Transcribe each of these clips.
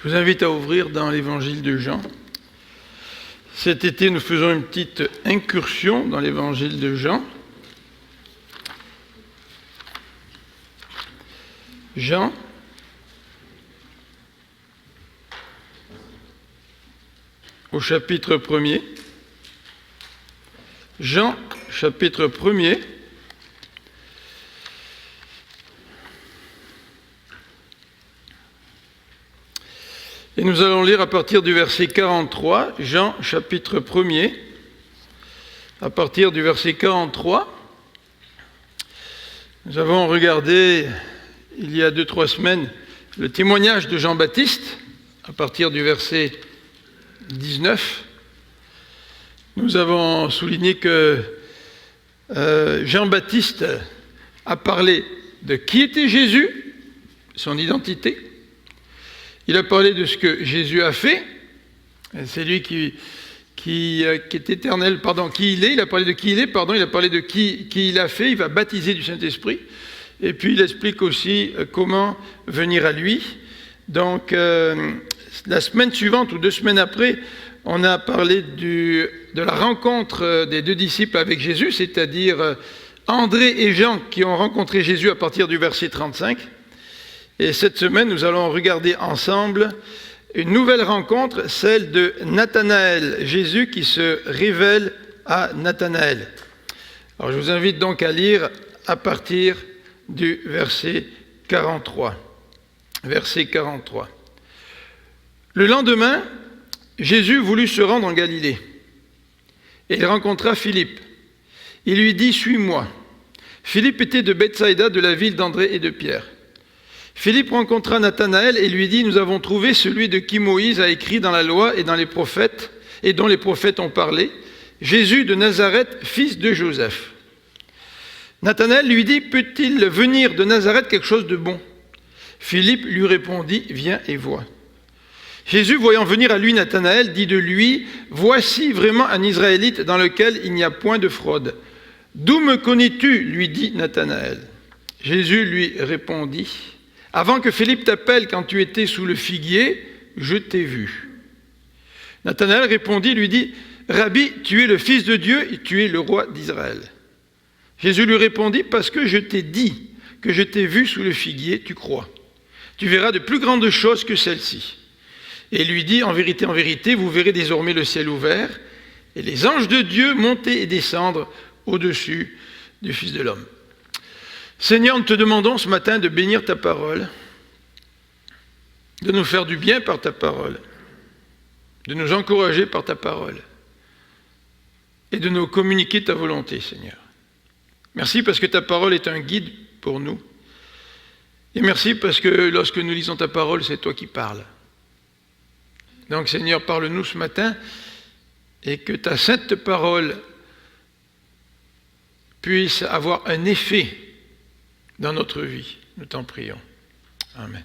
Je vous invite à ouvrir dans l'évangile de Jean. Cet été, nous faisons une petite incursion dans l'évangile de Jean. Jean, au chapitre 1er. Jean, chapitre 1er. Et nous allons lire à partir du verset 43, Jean, chapitre 1er, à partir du verset 43. Nous avons regardé, il y a 2-3 semaines, le témoignage de Jean-Baptiste, à partir du verset 19. Nous avons souligné que Jean-Baptiste a parlé de qui était Jésus, son identité. Il a parlé de ce que Jésus a fait. C'est lui qui est éternel, qui il est. Il a parlé de qui il est, il a parlé de qui il a fait. Il va baptiser du Saint-Esprit. Et puis il explique aussi comment venir à lui. Donc la semaine suivante ou 2 semaines après, on a parlé de la rencontre des 2 disciples avec Jésus, c'est-à-dire André et Jean qui ont rencontré Jésus à partir du verset 35. Et cette semaine, nous allons regarder ensemble une nouvelle rencontre, celle de Nathanaël, Jésus qui se révèle à Nathanaël. Alors je vous invite donc à lire à partir du verset 43. Verset 43. Le lendemain, Jésus voulut se rendre en Galilée. Et il rencontra Philippe. Il lui dit « Suis-moi ». Philippe était de Bethsaïda, de la ville d'André et de Pierre. Philippe rencontra Nathanaël et lui dit « Nous avons trouvé celui de qui Moïse a écrit dans la loi et dans les prophètes, et dont les prophètes ont parlé, Jésus de Nazareth, fils de Joseph. » Nathanaël lui dit « Peut-il venir de Nazareth quelque chose de bon ?» Philippe lui répondit « Viens et vois. » Jésus, voyant venir à lui Nathanaël, dit de lui « Voici vraiment un Israélite dans lequel il n'y a point de fraude. D'où me connais-tu » lui dit Nathanaël. Jésus lui répondit « Avant que Philippe t'appelle quand tu étais sous le figuier, je t'ai vu. » Nathanaël répondit, lui dit « Rabbi, tu es le Fils de Dieu et tu es le roi d'Israël. » Jésus lui répondit « Parce que je t'ai dit que je t'ai vu sous le figuier, tu crois. Tu verras de plus grandes choses que celles-ci. » Et lui dit « En vérité, vous verrez désormais le ciel ouvert et les anges de Dieu monter et descendre au-dessus du Fils de l'homme. » Seigneur, nous te demandons ce matin de bénir ta parole, de nous faire du bien par ta parole, de nous encourager par ta parole et de nous communiquer ta volonté, Seigneur. Merci parce que ta parole est un guide pour nous. Et merci parce que lorsque nous lisons ta parole, c'est toi qui parles. Donc, Seigneur, parle-nous ce matin et que ta sainte parole puisse avoir un effet dans notre vie. Nous t'en prions. Amen.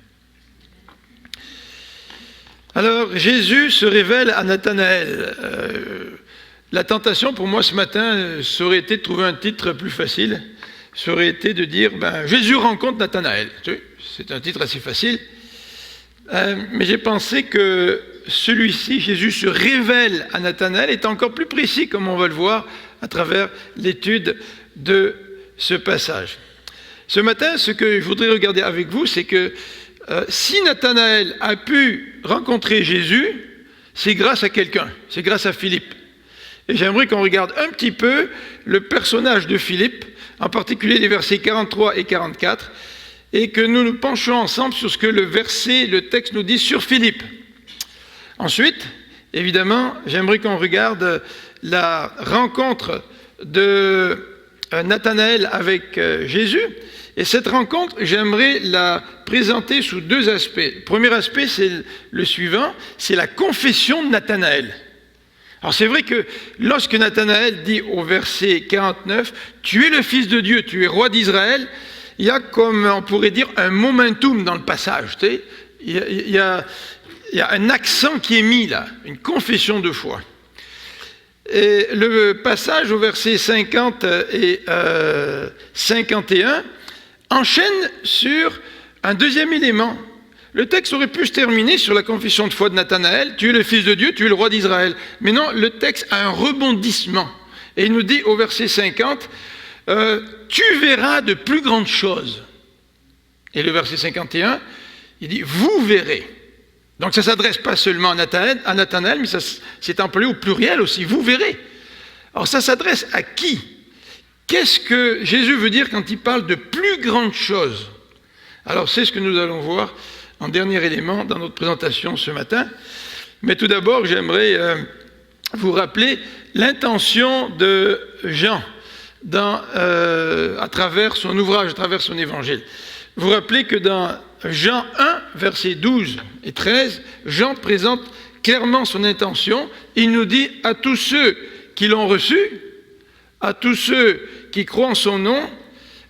Alors, Jésus se révèle à Nathanaël. La tentation pour moi ce matin, ça aurait été de trouver un titre plus facile. Ça aurait été de dire Jésus rencontre Nathanaël. C'est un titre assez facile. Mais j'ai pensé que celui-ci, Jésus se révèle à Nathanaël, est encore plus précis, comme on va le voir à travers l'étude de ce passage. Ce matin, ce que je voudrais regarder avec vous, c'est que si Nathanaël a pu rencontrer Jésus, c'est grâce à quelqu'un, c'est grâce à Philippe. Et j'aimerais qu'on regarde un petit peu le personnage de Philippe, en particulier les versets 43 et 44, et que nous nous penchons ensemble sur ce que le texte nous dit sur Philippe. Ensuite, évidemment, j'aimerais qu'on regarde la rencontre de Nathanaël avec Jésus. Et cette rencontre, j'aimerais la présenter sous 2 aspects. Le premier aspect, c'est le suivant, c'est la confession de Nathanaël. Alors c'est vrai que lorsque Nathanaël dit au verset 49, « Tu es le Fils de Dieu, tu es roi d'Israël », il y a comme, on pourrait dire, un momentum dans le passage. Tu sais, il y a un accent qui est mis là, une confession de foi. Et le passage au verset 50 et 51 enchaîne sur un deuxième élément. Le texte aurait pu se terminer sur la confession de foi de Nathanaël, tu es le Fils de Dieu, tu es le roi d'Israël. Mais non, le texte a un rebondissement. Et il nous dit au verset 50, tu verras de plus grandes choses. Et le verset 51, il dit, vous verrez. Donc ça ne s'adresse pas seulement à Nathanaël, mais c'est employé au pluriel aussi, vous verrez. Alors ça s'adresse à qui? Qu'est-ce que Jésus veut dire quand il parle de plus grandes choses? Alors c'est ce que nous allons voir en dernier élément dans notre présentation ce matin. Mais tout d'abord, j'aimerais vous rappeler l'intention de Jean à travers son ouvrage, à travers son évangile. Vous rappelez que dans Jean 1, versets 12 et 13, Jean présente clairement son intention. Il nous dit à tous ceux qui l'ont reçu, à tous ceux qui croient en son nom,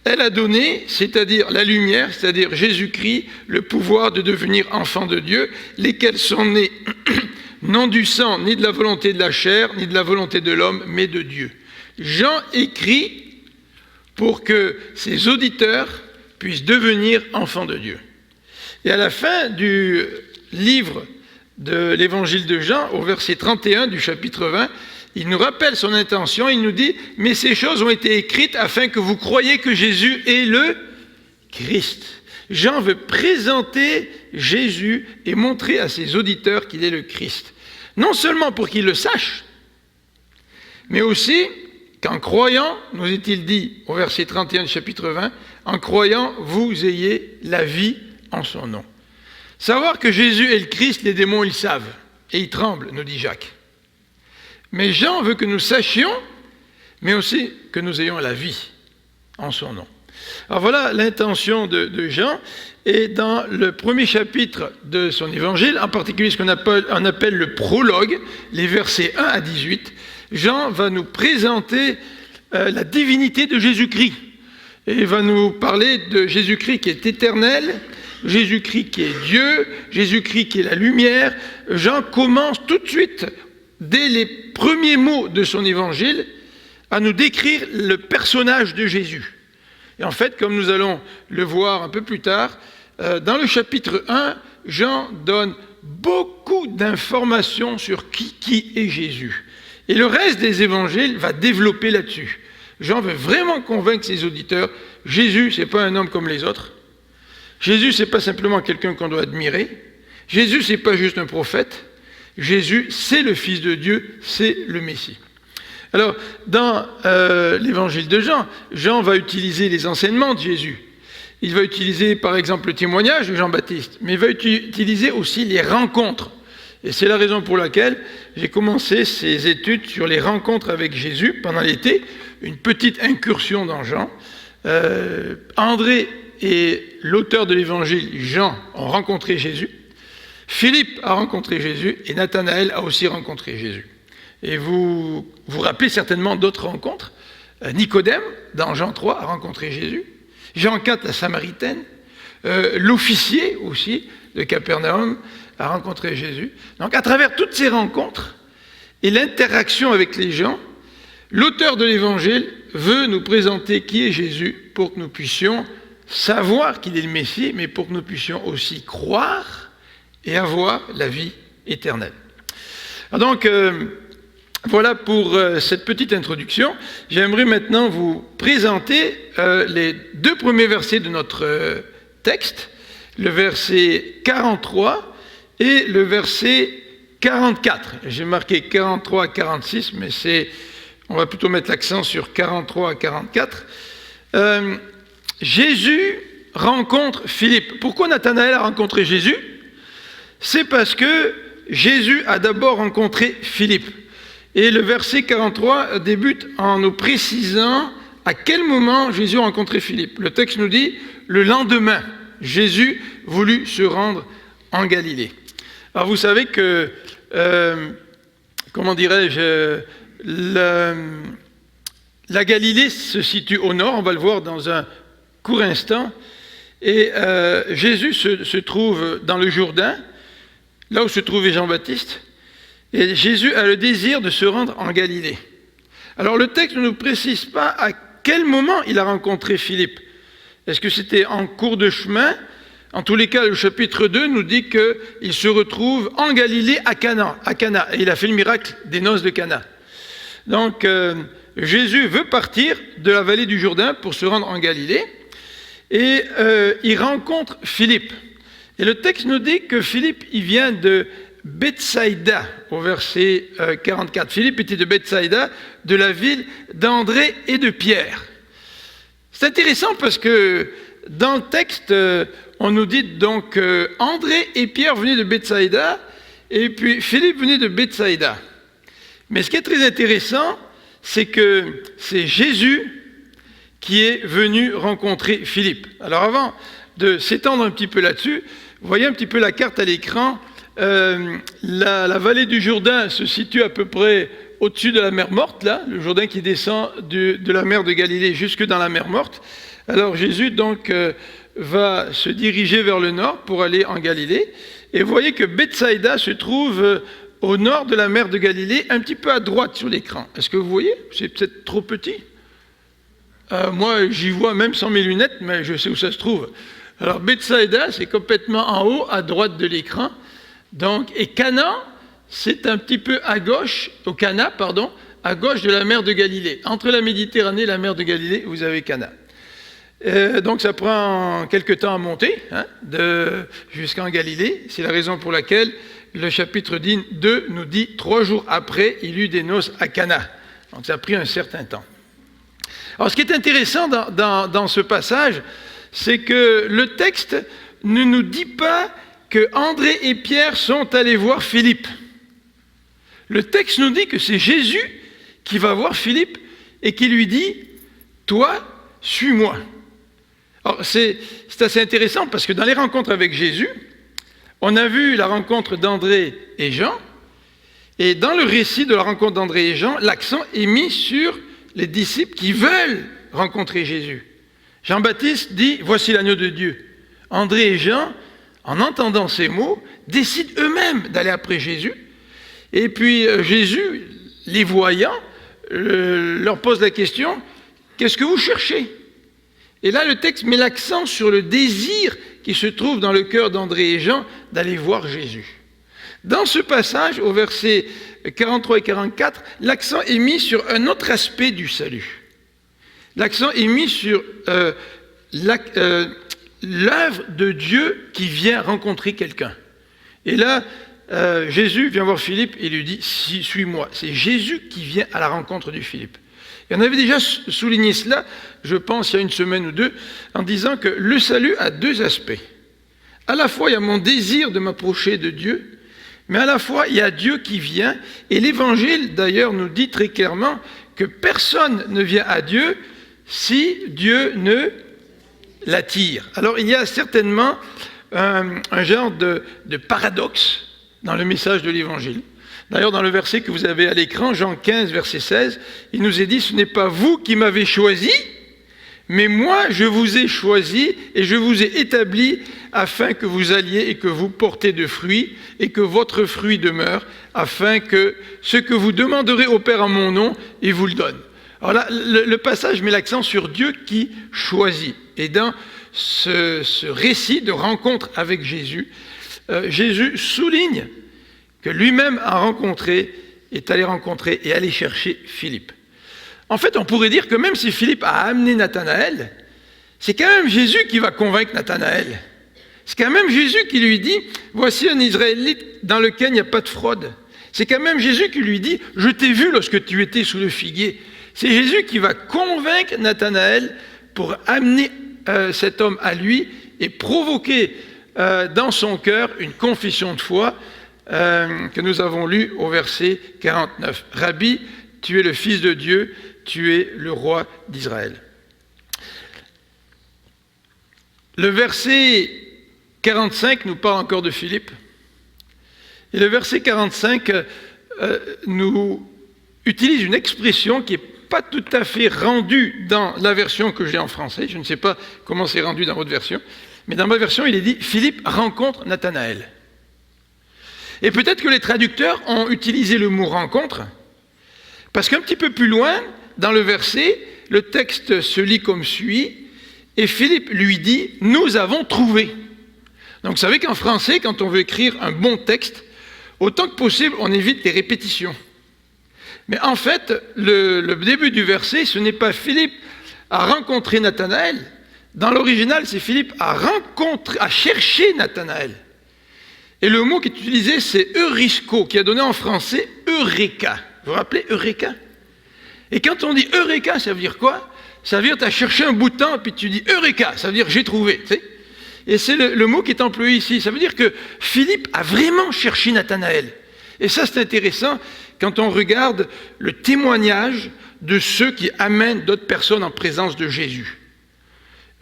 elle a donné, c'est-à-dire la lumière, c'est-à-dire Jésus-Christ, le pouvoir de devenir enfants de Dieu, lesquels sont nés non du sang, ni de la volonté de la chair, ni de la volonté de l'homme, mais de Dieu. Jean écrit pour que ses auditeurs puissent devenir enfants de Dieu. Et à la fin du livre de l'évangile de Jean, au verset 31 du chapitre 20, il nous rappelle son intention, il nous dit « Mais ces choses ont été écrites afin que vous croyiez que Jésus est le Christ. » Jean veut présenter Jésus et montrer à ses auditeurs qu'il est le Christ. Non seulement pour qu'ils le sachent, mais aussi qu'en croyant, nous est-il dit au verset 31 du chapitre 20, « En croyant, vous ayez la vie en son nom. » Savoir que Jésus est le Christ, les démons, ils le savent. Et ils tremblent, nous dit Jacques. Mais Jean veut que nous sachions, mais aussi que nous ayons la vie en son nom. Alors voilà l'intention de Jean. Et dans le premier chapitre de son évangile, en particulier ce qu'on appelle le prologue, les versets 1 à 18, Jean va nous présenter la divinité de Jésus-Christ. Et il va nous parler de Jésus-Christ qui est éternel, Jésus-Christ qui est Dieu, Jésus-Christ qui est la lumière. Jean commence tout de suite, dès les premiers mots de son évangile, à nous décrire le personnage de Jésus. Et en fait, comme nous allons le voir un peu plus tard, dans le chapitre 1, Jean donne beaucoup d'informations sur qui est Jésus. Et le reste des évangiles va développer là-dessus. Jean veut vraiment convaincre ses auditeurs, Jésus, ce n'est pas un homme comme les autres. Jésus, ce n'est pas simplement quelqu'un qu'on doit admirer. Jésus, ce n'est pas juste un prophète. Jésus, c'est le Fils de Dieu, c'est le Messie. Alors, dans l'évangile de Jean, Jean va utiliser les enseignements de Jésus. Il va utiliser, par exemple, le témoignage de Jean-Baptiste, mais il va utiliser aussi les rencontres. Et c'est la raison pour laquelle j'ai commencé ces études sur les rencontres avec Jésus pendant l'été, une petite incursion dans Jean. André et l'auteur de l'évangile, Jean, ont rencontré Jésus. Philippe a rencontré Jésus et Nathanaël a aussi rencontré Jésus. Et vous vous rappelez certainement d'autres rencontres. Nicodème, dans Jean 3, a rencontré Jésus. Jean 4, la Samaritaine. L'officier aussi de Capernaum a rencontré Jésus. Donc à travers toutes ces rencontres et l'interaction avec les gens, l'auteur de l'évangile veut nous présenter qui est Jésus pour que nous puissions savoir qu'il est le Messie, mais pour que nous puissions aussi croire et avoir la vie éternelle. Alors donc, voilà pour cette petite introduction. J'aimerais maintenant vous présenter les deux premiers versets de notre texte, le verset 43 et le verset 44. J'ai marqué 43 à 46, mais on va plutôt mettre l'accent sur 43 à 44. Jésus rencontre Philippe. Pourquoi Nathanaël a rencontré Jésus? C'est parce que Jésus a d'abord rencontré Philippe. Et le verset 43 débute en nous précisant à quel moment Jésus a rencontré Philippe. Le texte nous dit, le lendemain, Jésus voulut se rendre en Galilée. Alors vous savez que, comment dirais-je, la Galilée se situe au nord, on va le voir dans un court instant, et Jésus se trouve dans le Jourdain, là où se trouvait Jean-Baptiste, et Jésus a le désir de se rendre en Galilée. Alors le texte ne nous précise pas à quel moment il a rencontré Philippe. Est-ce que c'était en cours de chemin, En tous les cas, le chapitre 2 nous dit qu'il se retrouve en Galilée à Cana. Et il a fait le miracle des noces de Cana. Donc, Jésus veut partir de la vallée du Jourdain pour se rendre en Galilée. Et il rencontre Philippe. Et le texte nous dit que Philippe, il vient de Bethsaïda, au verset 44. Philippe était de Bethsaïda, de la ville d'André et de Pierre. C'est intéressant parce que dans le texte, on nous dit donc André et Pierre venaient de Bethsaïda, et puis Philippe venait de Bethsaïda. Mais ce qui est très intéressant, c'est que c'est Jésus qui est venu rencontrer Philippe. Alors avant de s'étendre un petit peu là-dessus, vous voyez un petit peu la carte à l'écran. La vallée du Jourdain se situe à peu près au-dessus de la mer Morte, là, le Jourdain qui descend de la mer de Galilée jusque dans la mer Morte. Alors Jésus donc va se diriger vers le nord pour aller en Galilée. Et vous voyez que Bethsaïda se trouve au nord de la mer de Galilée, un petit peu à droite sur l'écran. Est-ce que vous voyez? C'est peut-être trop petit. Moi, j'y vois même sans mes lunettes, mais je sais où ça se trouve. Alors Bethsaïda, c'est complètement en haut, à droite de l'écran. Donc, et Cana, c'est un petit peu à gauche, au Cana, pardon, à gauche de la mer de Galilée. Entre la Méditerranée et la mer de Galilée, vous avez Cana. Donc ça prend quelque temps à monter, jusqu'en Galilée. C'est la raison pour laquelle le chapitre 2 nous dit 3 jours après, il eut des noces à Cana. Donc ça a pris un certain temps. Alors ce qui est intéressant dans ce passage, c'est que le texte ne nous dit pas que André et Pierre sont allés voir Philippe. Le texte nous dit que c'est Jésus qui va voir Philippe et qui lui dit « Toi, suis-moi ». Alors c'est assez intéressant parce que dans les rencontres avec Jésus, on a vu la rencontre d'André et Jean, et dans le récit de la rencontre d'André et Jean, l'accent est mis sur les disciples qui veulent rencontrer Jésus. Jean-Baptiste dit « Voici l'agneau de Dieu ». André et Jean, en entendant ces mots, décident eux-mêmes d'aller après Jésus. Et puis Jésus, les voyant, leur pose la question « Qu'est-ce que vous cherchez ?» Et là, le texte met l'accent sur le désir qui se trouve dans le cœur d'André et Jean d'aller voir Jésus. Dans ce passage, au verset 43 et 44, l'accent est mis sur un autre aspect du salut. L'accent est mis sur l'œuvre de Dieu qui vient rencontrer quelqu'un. Et là, Jésus vient voir Philippe et lui dit « Suis-moi ». C'est Jésus qui vient à la rencontre de Philippe. Et on avait déjà souligné cela, je pense, il y a une semaine ou deux, en disant que le salut a 2 aspects. À la fois, il y a mon désir de m'approcher de Dieu, mais à la fois, il y a Dieu qui vient. Et l'Évangile, d'ailleurs, nous dit très clairement que personne ne vient à Dieu si Dieu ne l'attire. Alors, il y a certainement un genre de paradoxe dans le message de l'Évangile. D'ailleurs, dans le verset que vous avez à l'écran, Jean 15, verset 16, il nous est dit « Ce n'est pas vous qui m'avez choisi, mais moi je vous ai choisi et je vous ai établi afin que vous alliez et que vous portez de fruits et que votre fruit demeure, afin que ce que vous demanderez au Père en mon nom, il vous le donne. » Alors là, le passage met l'accent sur Dieu qui choisit. Et dans ce récit de rencontre avec Jésus, Jésus souligne que lui-même est allé rencontrer et aller chercher Philippe. En fait, on pourrait dire que même si Philippe a amené Nathanaël, c'est quand même Jésus qui va convaincre Nathanaël. C'est quand même Jésus qui lui dit « Voici un Israélite dans lequel il n'y a pas de fraude ». C'est quand même Jésus qui lui dit « Je t'ai vu lorsque tu étais sous le figuier ». C'est Jésus qui va convaincre Nathanaël pour amener cet homme à lui et provoquer dans son cœur une confession de foi que nous avons lu au verset 49. « Rabbi, tu es le Fils de Dieu, tu es le roi d'Israël. » Le verset 45 nous parle encore de Philippe. Et le verset 45 nous utilise une expression qui n'est pas tout à fait rendue dans la version que j'ai en français. Je ne sais pas comment c'est rendu dans votre version. Mais dans ma version, il est dit « Philippe rencontre Nathanaël ». Et peut-être que les traducteurs ont utilisé le mot « rencontre », parce qu'un petit peu plus loin, dans le verset, le texte se lit comme suit, « Et Philippe lui dit, nous avons trouvé. » Donc vous savez qu'en français, quand on veut écrire un bon texte, autant que possible, on évite les répétitions. Mais en fait, le début du verset, ce n'est pas Philippe a rencontré Nathanaël. Dans l'original, c'est Philippe a cherché Nathanaël. Et le mot qui est utilisé, c'est eurisco, qui a donné en français eureka. Vous vous rappelez eureka? Et quand on dit eureka, ça veut dire quoi? Ça veut dire tu as cherché un bout de temps, puis tu dis eureka, ça veut dire j'ai trouvé. Tu sais? Et c'est le mot qui est employé ici. Ça veut dire que Philippe a vraiment cherché Nathanaël. Et ça, c'est intéressant quand on regarde le témoignage de ceux qui amènent d'autres personnes en présence de Jésus.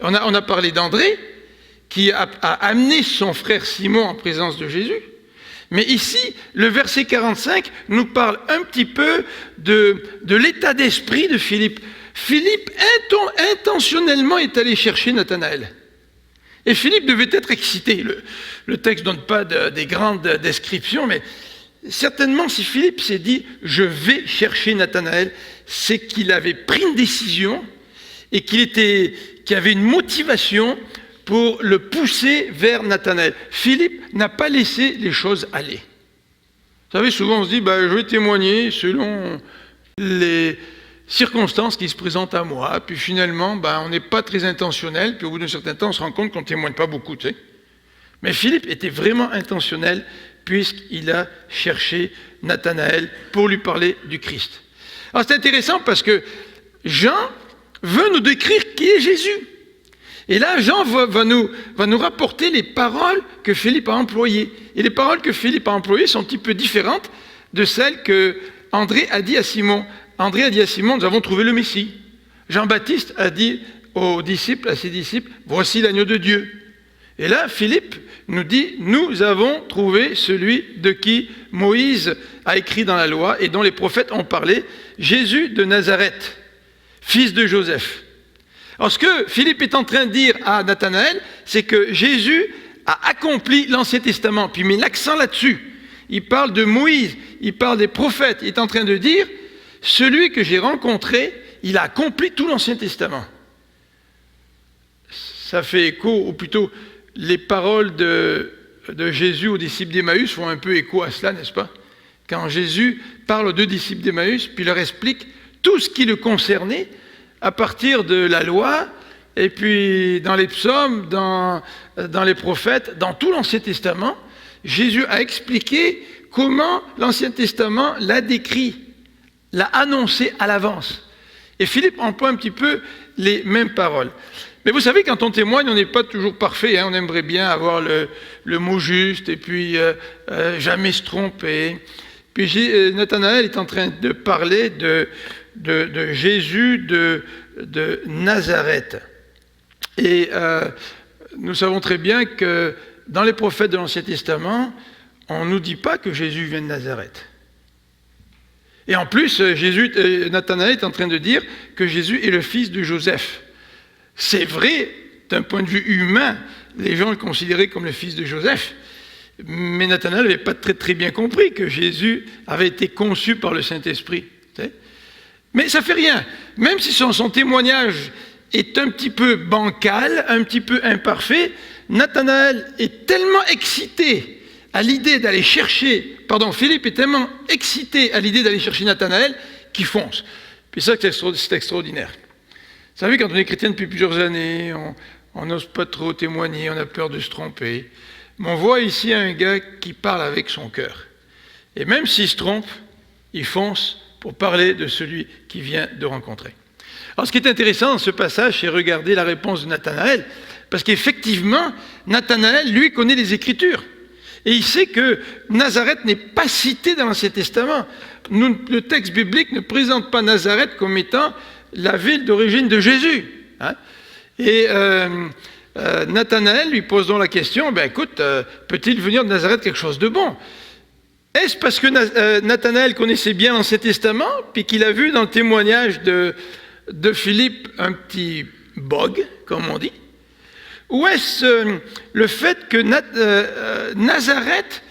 On a parlé d'André, qui a amené son frère Simon en présence de Jésus. Mais ici, le verset 45 nous parle un petit peu de l'état d'esprit de Philippe. Philippe intentionnellement est allé chercher Nathanaël. Et Philippe devait être excité. Le texte ne donne pas des grandes descriptions, mais certainement si Philippe s'est dit « je vais chercher Nathanaël », c'est qu'il avait pris une décision et qu'il avait une motivation pour le pousser vers Nathanaël. Philippe n'a pas laissé les choses aller. Vous savez, souvent on se dit je vais témoigner selon les circonstances qui se présentent à moi, puis finalement on n'est pas très intentionnel, puis au bout d'un certain temps on se rend compte qu'on ne témoigne pas beaucoup. Tu sais. Mais Philippe était vraiment intentionnel puisqu'il a cherché Nathanaël pour lui parler du Christ. Alors c'est intéressant parce que Jean veut nous décrire qui est Jésus. Et là, Jean va nous rapporter les paroles que Philippe a employées. Et les paroles que Philippe a employées sont un petit peu différentes de celles que André a dit à Simon. André a dit à Simon, nous avons trouvé le Messie. Jean-Baptiste a dit à ses disciples, voici l'agneau de Dieu. Et là, Philippe nous dit, nous avons trouvé celui de qui Moïse a écrit dans la loi et dont les prophètes ont parlé, Jésus de Nazareth, fils de Joseph. Alors ce que Philippe est en train de dire à Nathanaël, c'est que Jésus a accompli l'Ancien Testament, puis il met l'accent là-dessus. Il parle de Moïse, il parle des prophètes, il est en train de dire, celui que j'ai rencontré, il a accompli tout l'Ancien Testament. Ça fait écho, ou plutôt les paroles de Jésus aux disciples d'Emmaüs font un peu écho à cela, n'est-ce pas? Quand Jésus parle aux deux disciples d'Emmaüs, puis leur explique tout ce qui le concernait, à partir de la loi, et puis dans les psaumes, dans les prophètes, dans tout l'Ancien Testament, Jésus a expliqué comment l'Ancien Testament l'a décrit, l'a annoncé à l'avance. Et Philippe emploie un petit peu les mêmes paroles. Mais vous savez, quand on témoigne, on n'est pas toujours parfait. Hein, on aimerait bien avoir le mot juste, et puis jamais se tromper. Puis Nathanaël est en train de parler de Jésus de Nazareth. Et nous savons très bien que dans les prophètes de l'Ancien Testament, on ne nous dit pas que Jésus vient de Nazareth. Et en plus, Nathanaël est en train de dire que Jésus est le fils de Joseph. C'est vrai, d'un point de vue humain, les gens le considéraient comme le fils de Joseph. Mais Nathanaël n'avait pas très, très bien compris que Jésus avait été conçu par le Saint-Esprit. Mais ça ne fait rien. Même si son témoignage est un petit peu bancal, un petit peu imparfait, Nathanaël est tellement excité à l'idée d'aller chercher, Philippe est tellement excité à l'idée d'aller chercher Nathanaël qu'il fonce. Puis ça, c'est extraordinaire. Vous savez, quand on est chrétien depuis plusieurs années, on n'ose pas trop témoigner, on a peur de se tromper. Mais on voit ici un gars qui parle avec son cœur. Et même s'il se trompe, il fonce pour parler de celui qu'il vient de rencontrer. Alors ce qui est intéressant dans ce passage, c'est regarder la réponse de Nathanaël, parce qu'effectivement, Nathanaël, lui, connaît les Écritures. Et il sait que Nazareth n'est pas cité dans l'Ancien Testament. Le texte biblique ne présente pas Nazareth comme étant la ville d'origine de Jésus. Hein? Et Nathanaël lui pose donc la question, écoute, peut-il venir de Nazareth quelque chose de bon? Est-ce parce que Nathanaël connaissait bien l'Ancien Testament, puis qu'il a vu dans le témoignage de Philippe un petit bug, comme on dit? Ou est-ce le fait que Nazareth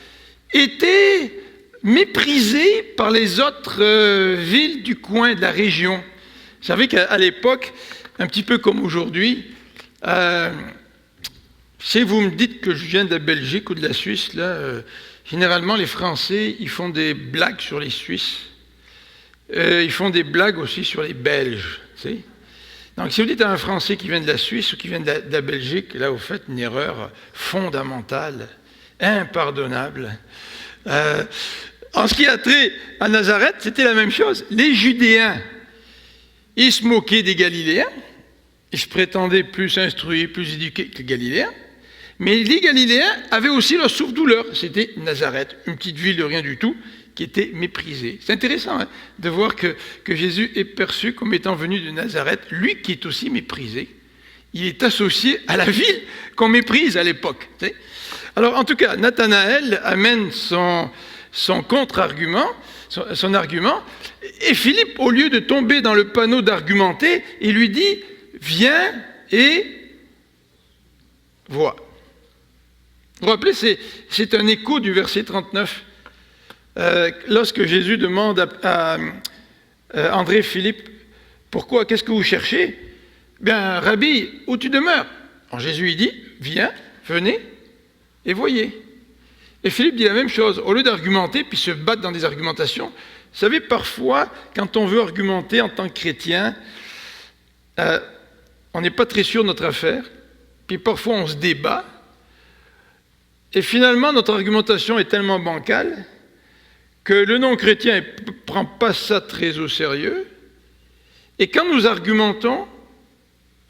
était méprisé par les autres villes du coin, de la région? Vous savez qu'à l'époque, un petit peu comme aujourd'hui, Si vous me dites que je viens de la Belgique ou de la Suisse, là, généralement les Français, ils font des blagues sur les Suisses. Ils font des blagues aussi sur les Belges. Tu sais. Donc si vous dites à un Français qui vient de la Suisse ou qui vient de la Belgique, là vous faites une erreur fondamentale, impardonnable. En ce qui a trait à Nazareth, c'était la même chose. Les Judéens, ils se moquaient des Galiléens. Ils se prétendaient plus instruits, plus éduqués que les Galiléens. Mais les Galiléens avaient aussi leur souffre-douleur. C'était Nazareth, une petite ville de rien du tout, qui était méprisée. C'est intéressant de voir que Jésus est perçu comme étant venu de Nazareth, lui qui est aussi méprisé. Il est associé à la ville qu'on méprise à l'époque. Alors, en tout cas, Nathanaël amène son contre-argument, son argument, et Philippe, au lieu de tomber dans le panneau d'argumenter, il lui dit « Viens et vois ». Vous vous rappelez, c'est un écho du verset 39. Lorsque Jésus demande à André et Philippe, « Pourquoi, qu'est-ce que vous cherchez ?»« Bien, Rabbi, où tu demeures ?» Alors Jésus, il dit, « Viens, venez et voyez. » Et Philippe dit la même chose. Au lieu d'argumenter, puis se battre dans des argumentations, vous savez, parfois, quand on veut argumenter en tant que chrétien, on n'est pas très sûr de notre affaire, puis parfois on se débat, et finalement notre argumentation est tellement bancale que le non-chrétien ne prend pas ça très au sérieux, et quand nous argumentons,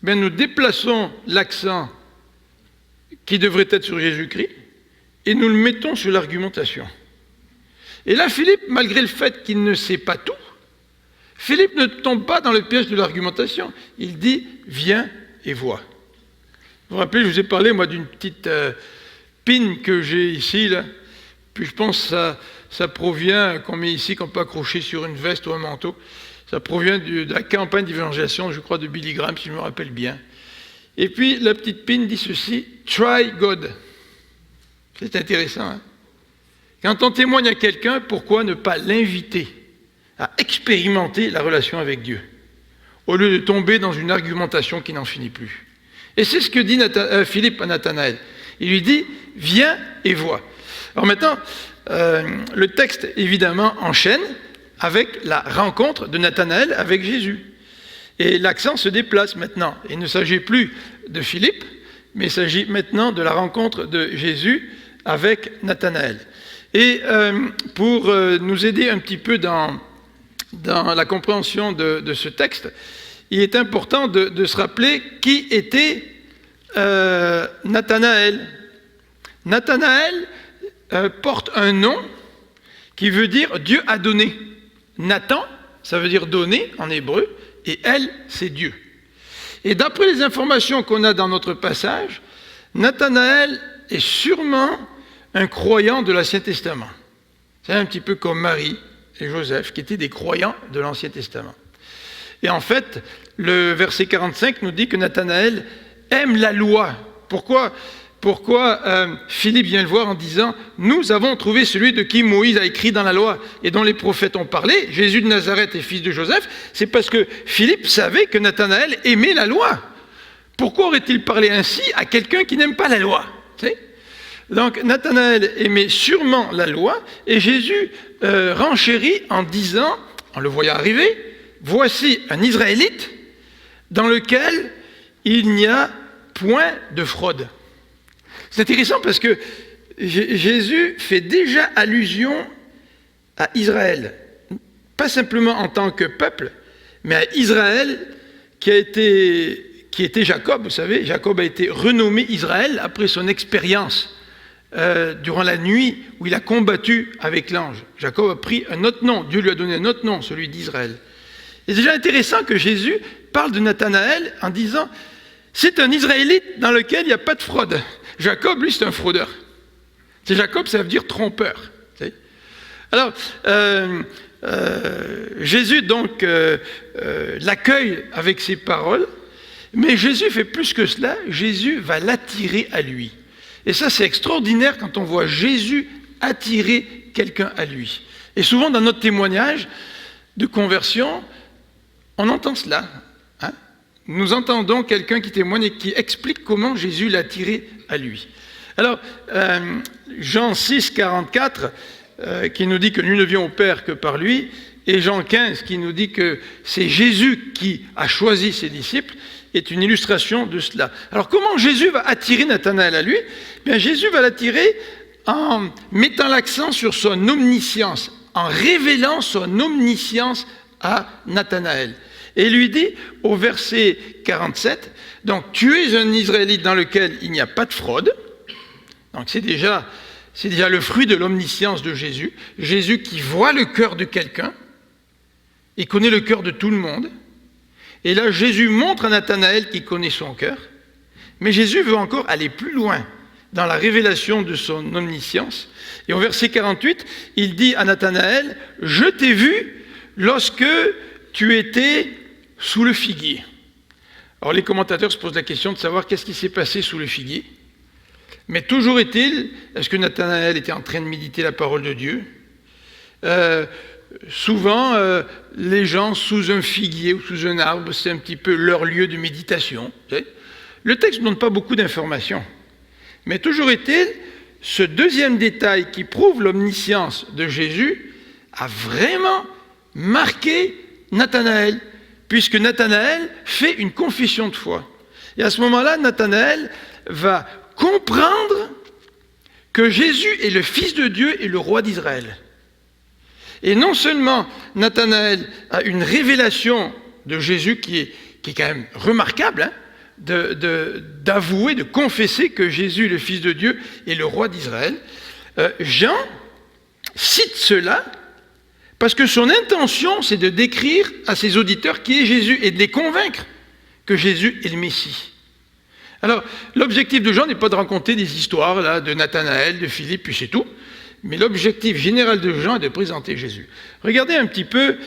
bien, nous déplaçons l'accent qui devrait être sur Jésus-Christ, et nous le mettons sur l'argumentation. Et là, Philippe, malgré le fait qu'il ne sait pas tout, Philippe ne tombe pas dans le piège de l'argumentation. Il dit « Viens et vois ». Vous vous rappelez, je vous ai parlé, moi, d'une petite pin que j'ai ici, là. Puis je pense que ça provient, qu'on met ici, qu'on peut accrocher sur une veste ou un manteau. Ça provient de la campagne d'évangélisation, je crois, de Billy Graham, si je me rappelle bien. Et puis, la petite pin dit ceci « Try God ». C'est intéressant. Hein? Quand on témoigne à quelqu'un, pourquoi ne pas l'inviter à expérimenter la relation avec Dieu, au lieu de tomber dans une argumentation qui n'en finit plus. Et c'est ce que dit Philippe à Nathanaël. Il lui dit, viens et vois. Alors maintenant, le texte, évidemment, enchaîne avec la rencontre de Nathanaël avec Jésus. Et l'accent se déplace maintenant. Il ne s'agit plus de Philippe, mais il s'agit maintenant de la rencontre de Jésus avec Nathanaël. Et pour nous aider un petit peu dans la compréhension de ce texte, il est important de se rappeler qui était Nathanaël. Nathanaël porte un nom qui veut dire Dieu a donné. Nathan, ça veut dire donner en hébreu, et elle, c'est Dieu. Et d'après les informations qu'on a dans notre passage, Nathanaël est sûrement un croyant de l'Ancien Testament. C'est un petit peu comme Marie et Joseph, qui étaient des croyants de l'Ancien Testament. Et en fait, le verset 45 nous dit que Nathanaël aime la loi. Pourquoi Philippe vient le voir en disant « Nous avons trouvé celui de qui Moïse a écrit dans la loi et dont les prophètes ont parlé, Jésus de Nazareth et fils de Joseph », c'est parce que Philippe savait que Nathanaël aimait la loi. Pourquoi aurait-il parlé ainsi à quelqu'un qui n'aime pas la loi ? Donc Nathanaël aimait sûrement la loi, et Jésus renchérit en disant, en le voyant arriver, « Voici un Israélite dans lequel il n'y a point de fraude. » C'est intéressant parce que Jésus fait déjà allusion à Israël, pas simplement en tant que peuple, mais à Israël qui était Jacob. Vous savez, Jacob a été renommé Israël après son expérience durant la nuit où il a combattu avec l'ange. Jacob a pris un autre nom, Dieu lui a donné un autre nom, celui d'Israël. Et c'est déjà intéressant que Jésus parle de Nathanaël en disant « C'est un Israélite dans lequel il n'y a pas de fraude. » Jacob, lui, c'est un fraudeur. C'est Jacob, ça veut dire trompeur. Alors, Jésus, donc, l'accueille avec ses paroles, mais Jésus fait plus que cela, Jésus va l'attirer à lui. Et ça, c'est extraordinaire quand on voit Jésus attirer quelqu'un à lui. Et souvent, dans notre témoignage de conversion, on entend cela. Hein? nous entendons quelqu'un qui témoigne et qui explique comment Jésus l'a attiré à lui. Alors, Jean 6, 44, qui nous dit que nul ne vient au Père que par lui, et Jean 15, qui nous dit que c'est Jésus qui a choisi ses disciples, est une illustration de cela. Alors, comment Jésus va attirer Nathanaël à lui? Bien, Jésus va l'attirer en mettant l'accent sur son omniscience, en révélant son omniscience à Nathanaël. Et il lui dit, au verset 47, « Donc, tu es un Israélite dans lequel il n'y a pas de fraude. » Donc, c'est déjà le fruit de l'omniscience de Jésus. Jésus qui voit le cœur de quelqu'un, il connaît le cœur de tout le monde. Et là, Jésus montre à Nathanaël qu'il connaît son cœur. Mais Jésus veut encore aller plus loin dans la révélation de son omniscience. Et au verset 48, il dit à Nathanaël, « Je t'ai vu lorsque tu étais sous le figuier. » Alors les commentateurs se posent la question de savoir qu'est-ce qui s'est passé sous le figuier. Mais toujours est-il, est-ce que Nathanaël était en train de méditer la parole de Dieu? Souvent, les gens sous un figuier ou sous un arbre, c'est un petit peu leur lieu de méditation. Le texte ne donne pas beaucoup d'informations. Mais toujours est-il, ce deuxième détail qui prouve l'omniscience de Jésus a vraiment marqué Nathanaël, puisque Nathanaël fait une confession de foi. Et à ce moment-là, Nathanaël va comprendre que Jésus est le Fils de Dieu et le roi d'Israël. Et non seulement Nathanaël a une révélation de Jésus qui est quand même remarquable, hein, d'avouer, de confesser que Jésus est le Fils de Dieu et le roi d'Israël. Jean cite cela parce que son intention, c'est de décrire à ses auditeurs qui est Jésus et de les convaincre que Jésus est le Messie. Alors, l'objectif de Jean n'est pas de raconter des histoires là, de Nathanaël, de Philippe, puis c'est tout. Mais l'objectif général de Jean est de présenter Jésus. Regardez un petit peu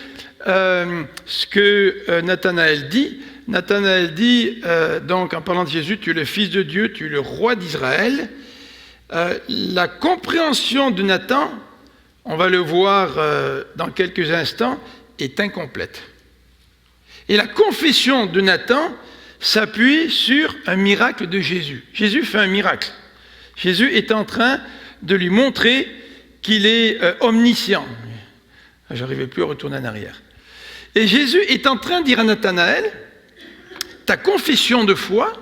ce que Nathanaël dit. Nathanaël dit, donc en parlant de Jésus, tu es le Fils de Dieu, tu es le roi d'Israël. La compréhension de Nathan, on va le voir dans quelques instants, est incomplète. Et la confession de Nathan s'appuie sur un miracle de Jésus. Jésus fait un miracle. Jésus est en train de lui montrer qu'il est omniscient. Je n'arrivais plus à retourner en arrière. Et Jésus est en train de dire à Nathanaël, ta confession de foi,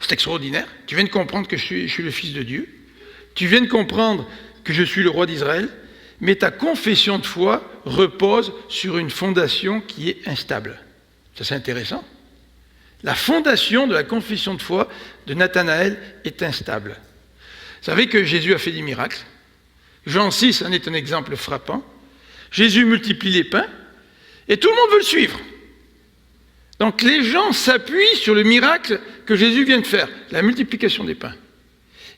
c'est extraordinaire. Tu viens de comprendre que je suis le Fils de Dieu. Tu viens de comprendre que je suis le roi d'Israël. Mais ta confession de foi repose sur une fondation qui est instable. Ça, c'est intéressant. La fondation de la confession de foi de Nathanaël est instable. Vous savez que Jésus a fait des miracles. Jean 6 en est un exemple frappant. Jésus multiplie les pains et tout le monde veut le suivre. Donc les gens s'appuient sur le miracle que Jésus vient de faire, la multiplication des pains.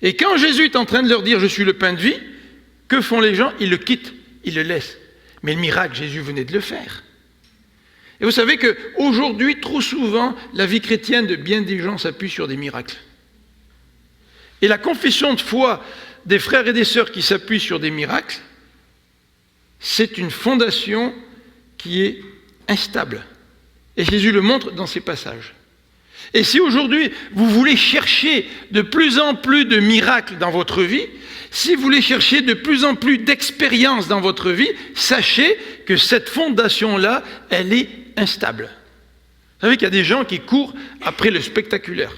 Et quand Jésus est en train de leur dire « je suis le pain de vie », que font les gens? Ils le quittent, ils le laissent. Mais le miracle, Jésus venait de le faire. Et vous savez qu'aujourd'hui, trop souvent, la vie chrétienne de bien des gens s'appuie sur des miracles. Et la confession de foi des frères et des sœurs qui s'appuient sur des miracles, c'est une fondation qui est instable. Et Jésus le montre dans ces passages. Et si aujourd'hui, vous voulez chercher de plus en plus de miracles dans votre vie, si vous voulez chercher de plus en plus d'expériences dans votre vie, sachez que cette fondation-là, elle est instable. Vous savez qu'il y a des gens qui courent après le spectaculaire.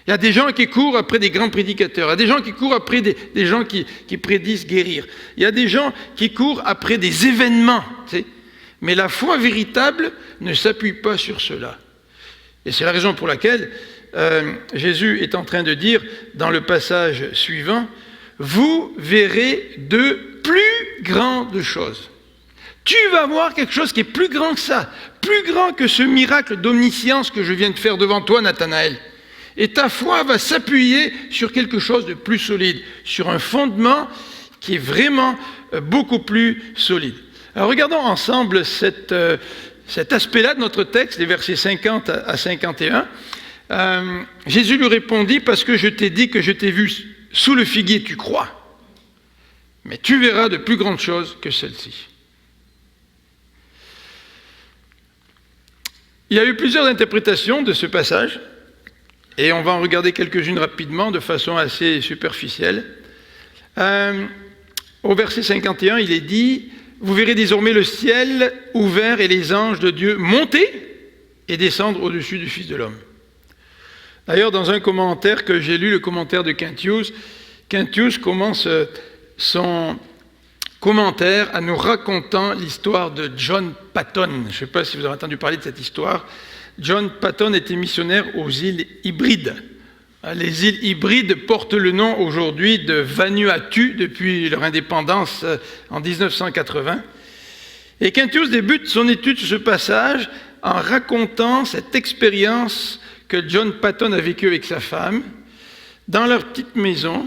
Il y a des gens qui courent après des grands prédicateurs. Il y a des gens qui courent après des gens qui prédisent guérir. Il y a des gens qui courent après des événements. Tu sais. Mais la foi véritable ne s'appuie pas sur cela. Et c'est la raison pour laquelle Jésus est en train de dire dans le passage suivant, « Vous verrez de plus grandes choses. » Tu vas voir quelque chose qui est plus grand que ça, plus grand que ce miracle d'omniscience que je viens de faire devant toi, Nathanaël. Et ta foi va s'appuyer sur quelque chose de plus solide, sur un fondement qui est vraiment beaucoup plus solide. Alors regardons ensemble cet aspect-là de notre texte, les versets 50 à 51. Jésus lui répondit, parce que je t'ai dit que je t'ai vu sous le figuier, tu crois. Mais tu verras de plus grandes choses que celles-ci. Il y a eu plusieurs interprétations de ce passage, et on va en regarder quelques-unes rapidement, de façon assez superficielle. Au verset 51, il est dit « Vous verrez désormais le ciel ouvert et les anges de Dieu monter et descendre au-dessus du Fils de l'homme. » D'ailleurs, dans un commentaire que j'ai lu, le commentaire de Kent Hughes commence son commentaire en nous racontant l'histoire de John Patton. Je ne sais pas si vous avez entendu parler de cette histoire. John Patton était missionnaire aux îles Hébrides. Les îles Hébrides portent le nom aujourd'hui de Vanuatu depuis leur indépendance en 1980. Et Kent Hughes débute son étude sur ce passage en racontant cette expérience que John Patton a vécue avec sa femme dans leur petite maison,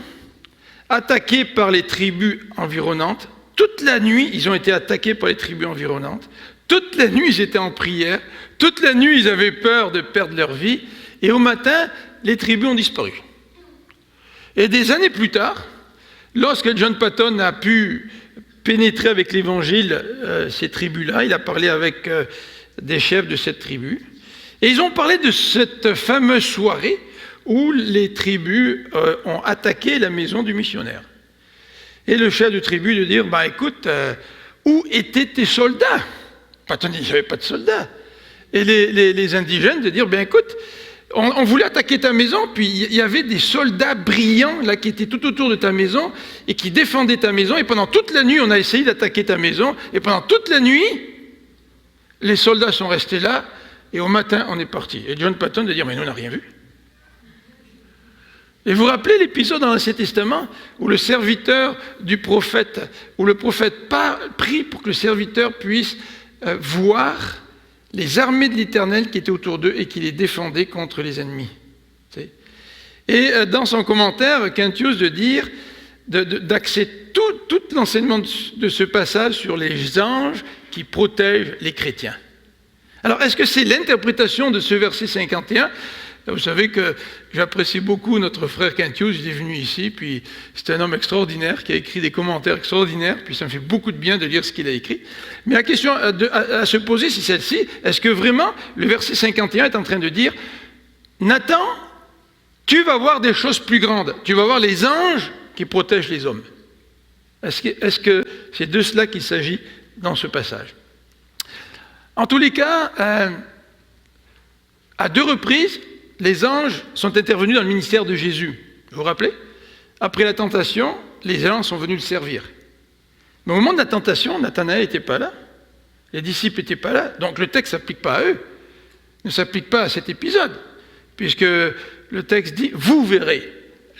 attaqués par les tribus environnantes. Toute la nuit, ils ont été attaqués par les tribus environnantes. Toute la nuit, ils étaient en prière. Toute la nuit, ils avaient peur de perdre leur vie. Et au matin, les tribus ont disparu. Et des années plus tard, lorsque John Patton a pu pénétrer avec l'Évangile ces tribus-là, il a parlé avec des chefs de cette tribu. Et ils ont parlé de cette fameuse soirée où les tribus ont attaqué la maison du missionnaire. Et le chef de tribu de dire, écoute, où étaient tes soldats? Patton dit, il n'y avait pas de soldats. Et les indigènes de dire, écoute, on voulait attaquer ta maison, puis il y avait des soldats brillants là, qui étaient tout autour de ta maison et qui défendaient ta maison. Et pendant toute la nuit, on a essayé d'attaquer ta maison. Et pendant toute la nuit, les soldats sont restés là. Et au matin, on est parti. Et John Patton de dire, mais nous, on n'a rien vu. Et vous vous rappelez l'épisode dans l'Ancien Testament où le serviteur du prophète, où le prophète prie pour que le serviteur puisse voir les armées de l'Éternel qui étaient autour d'eux et qui les défendaient contre les ennemis. Et dans son commentaire, Kent Hughes de dire, d'axer tout l'enseignement de ce passage sur les anges qui protègent les chrétiens. Alors, est-ce que c'est l'interprétation de ce verset 51 ? Vous savez que j'apprécie beaucoup notre frère Kent Hughes, il est venu ici, puis c'est un homme extraordinaire qui a écrit des commentaires extraordinaires, puis ça me fait beaucoup de bien de lire ce qu'il a écrit. Mais la question à se poser, c'est celle-ci, est-ce que vraiment le verset 51 est en train de dire « Nathan, tu vas voir des choses plus grandes, tu vas voir les anges qui protègent les hommes ». Est-ce que c'est de cela qu'il s'agit dans ce passage ? En tous les cas, à 2 reprises, les anges sont intervenus dans le ministère de Jésus. Vous vous rappelez ? Après la tentation, les anges sont venus le servir. Mais au moment de la tentation, Nathanaël n'était pas là. Les disciples n'étaient pas là. Donc le texte ne s'applique pas à eux. Ne s'applique pas à cet épisode. Puisque le texte dit « Vous verrez ».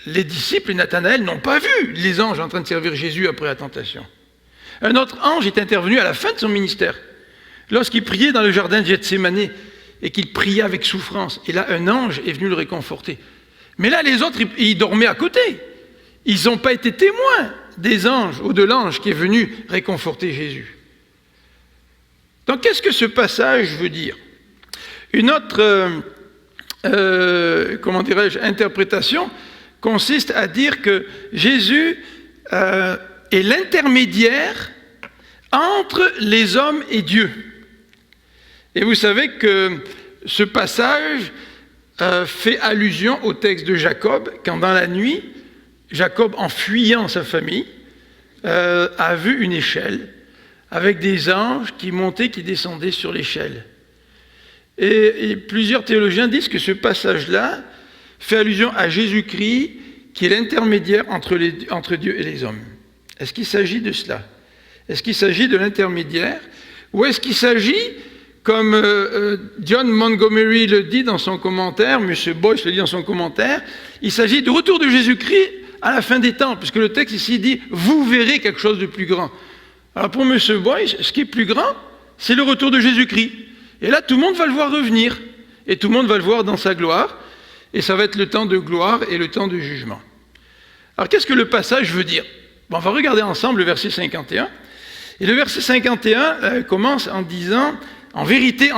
Les disciples et Nathanaël n'ont pas vu les anges en train de servir Jésus après la tentation. Un autre ange est intervenu à la fin de son ministère. Lorsqu'il priait dans le jardin de Gethsémanée, et qu'il priait avec souffrance. Et là, un ange est venu le réconforter. Mais là, les autres, ils dormaient à côté. Ils n'ont pas été témoins des anges ou de l'ange qui est venu réconforter Jésus. Donc, qu'est-ce que ce passage veut dire ? Une autre, interprétation consiste à dire que Jésus est l'intermédiaire entre les hommes et Dieu. Et vous savez que ce passage fait allusion au texte de Jacob, quand dans la nuit, Jacob, en fuyant sa famille, a vu une échelle avec des anges qui montaient, qui descendaient sur l'échelle. Et plusieurs théologiens disent que ce passage-là fait allusion à Jésus-Christ, qui est l'intermédiaire entre Dieu et les hommes. Est-ce qu'il s'agit de cela ? Est-ce qu'il s'agit de l'intermédiaire ? Ou est-ce qu'il s'agit, comme John Montgomery le dit dans son commentaire, M. Boyce le dit dans son commentaire, il s'agit du retour de Jésus-Christ à la fin des temps, puisque le texte ici dit « vous verrez quelque chose de plus grand ». Alors pour M. Boyce, ce qui est plus grand, c'est le retour de Jésus-Christ. Et là, tout le monde va le voir revenir, et tout le monde va le voir dans sa gloire, et ça va être le temps de gloire et le temps de jugement. Alors qu'est-ce que le passage veut dire ? On va regarder ensemble le verset 51. Et le verset 51 commence en disant « en vérité,